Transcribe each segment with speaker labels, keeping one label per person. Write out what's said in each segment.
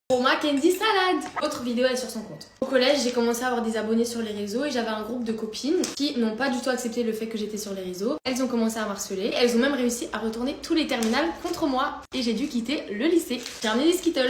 Speaker 1: Pour ma Candy Salade. Autre vidéo, elle est sur son compte. Au collège, j'ai commencé à avoir des abonnés sur les réseaux et j'avais un groupe de copines qui n'ont pas du tout accepté le fait que j'étais sur les réseaux. Elles ont commencé à m'harceler. Elles ont même réussi à retourner tous les terminales contre moi et j'ai dû quitter le lycée. J'ai ramené des Skittles.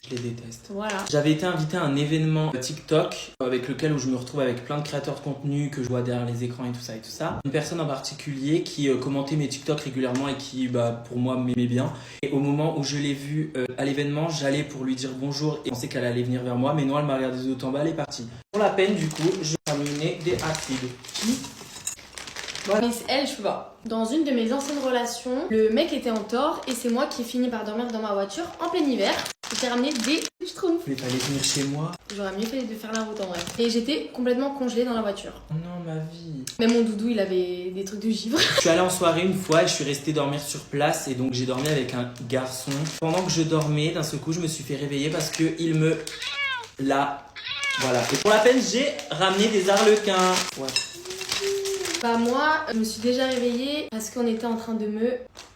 Speaker 2: Je les déteste.
Speaker 1: Voilà.
Speaker 2: J'avais été invité à un événement TikTok avec lequel où je me retrouve avec plein de créateurs de contenu que je vois derrière les écrans et tout ça et tout ça. Une personne en particulier qui commentait mes TikTok régulièrement et qui pour moi m'aimait bien. Et au moment où je l'ai vue à l'événement, j'allais pour lui dire bonjour et on sait qu'elle allait venir vers moi, mais non, elle m'a regardé de haut en bas, elle est partie. Pour la peine, du coup, je vais ramener des acides.
Speaker 1: Voilà. Mais elle, je sais pas. Dans une de mes anciennes relations, le mec était en tort et c'est moi qui ai fini par dormir dans ma voiture en plein hiver. J'ai ramené des schtroumpfs.
Speaker 2: Il fallait venir chez moi.
Speaker 1: J'aurais mieux fait de faire la route en vrai. Et j'étais complètement congelée dans la voiture.
Speaker 2: Oh non, ma vie.
Speaker 1: Même mon doudou, il avait des trucs de givre.
Speaker 2: Je suis allée en soirée une fois et je suis restée dormir sur place et donc j'ai dormi avec un garçon. Pendant que je dormais, d'un seul coup, je me suis fait réveiller parce que il me... Là. Voilà. Et pour la peine, j'ai ramené des arlequins. Ouais.
Speaker 1: Bah moi, je me suis déjà réveillée parce qu'on était en train de me...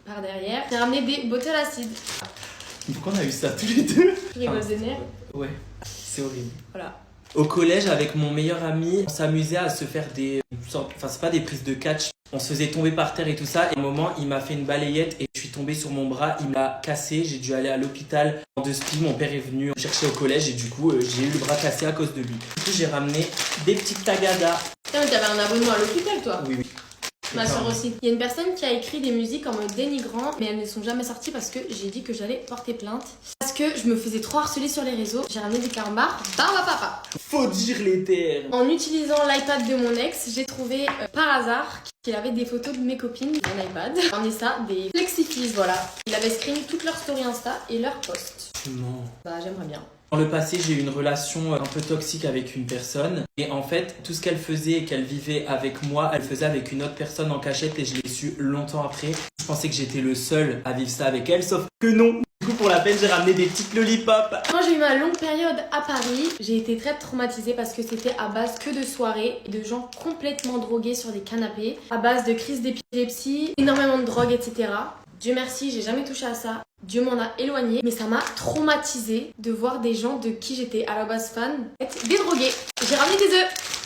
Speaker 1: par derrière. J'ai ramené des bottles acides.
Speaker 2: Pourquoi on a eu ça tous les deux?
Speaker 1: Je rigole des nerfs.
Speaker 2: Ouais, c'est horrible.
Speaker 1: Voilà.
Speaker 2: Au collège, avec mon meilleur ami, on s'amusait à se faire des sortes... Enfin, c'est pas des prises de catch. On se faisait tomber par terre et tout ça. Et à un moment, il m'a fait une balayette et je suis tombée sur mon bras. Il m'a cassé. J'ai dû aller à l'hôpital. En 2 spi, mon père est venu me chercher au collège et du coup, j'ai eu le bras cassé à cause de lui. Du coup, j'ai ramené des petites tagadas.
Speaker 1: Putain, mais t'avais un abonnement à l'hôpital, toi?
Speaker 2: Oui, oui.
Speaker 1: Ma soeur aussi. Il y a une personne qui a écrit des musiques en mode dénigrant, mais elles ne sont jamais sorties parce que j'ai dit que j'allais porter plainte. Parce que je me faisais trop harceler sur les réseaux. J'ai ramené des carambars. Barbe à papa.
Speaker 2: Faut dire les termes.
Speaker 1: En utilisant l'iPad de mon ex, j'ai trouvé par hasard qu'il avait des photos de mes copines dans l'iPad. J'ai ramené ça, des flexifis, voilà. Il avait screen toutes leurs stories Insta et leurs posts.
Speaker 2: Tu mens.
Speaker 1: Bah, j'aimerais bien.
Speaker 2: Dans le passé, j'ai eu une relation un peu toxique avec une personne. Et en fait, tout ce qu'elle faisait et qu'elle vivait avec moi, elle faisait avec une autre personne en cachette et je l'ai su longtemps après. Je pensais que j'étais le seul à vivre ça avec elle, sauf que non. Du coup, pour la peine, j'ai ramené des petites lollipops.
Speaker 1: Quand j'ai eu ma longue période à Paris, j'ai été très traumatisée parce que c'était à base que de soirées et de gens complètement drogués sur des canapés, à base de crises d'épilepsie, énormément de drogue, etc. Dieu merci, j'ai jamais touché à ça. Dieu m'en a éloigné, mais ça m'a traumatisée de voir des gens de qui j'étais à la base fan être des drogués. J'ai ramené des œufs.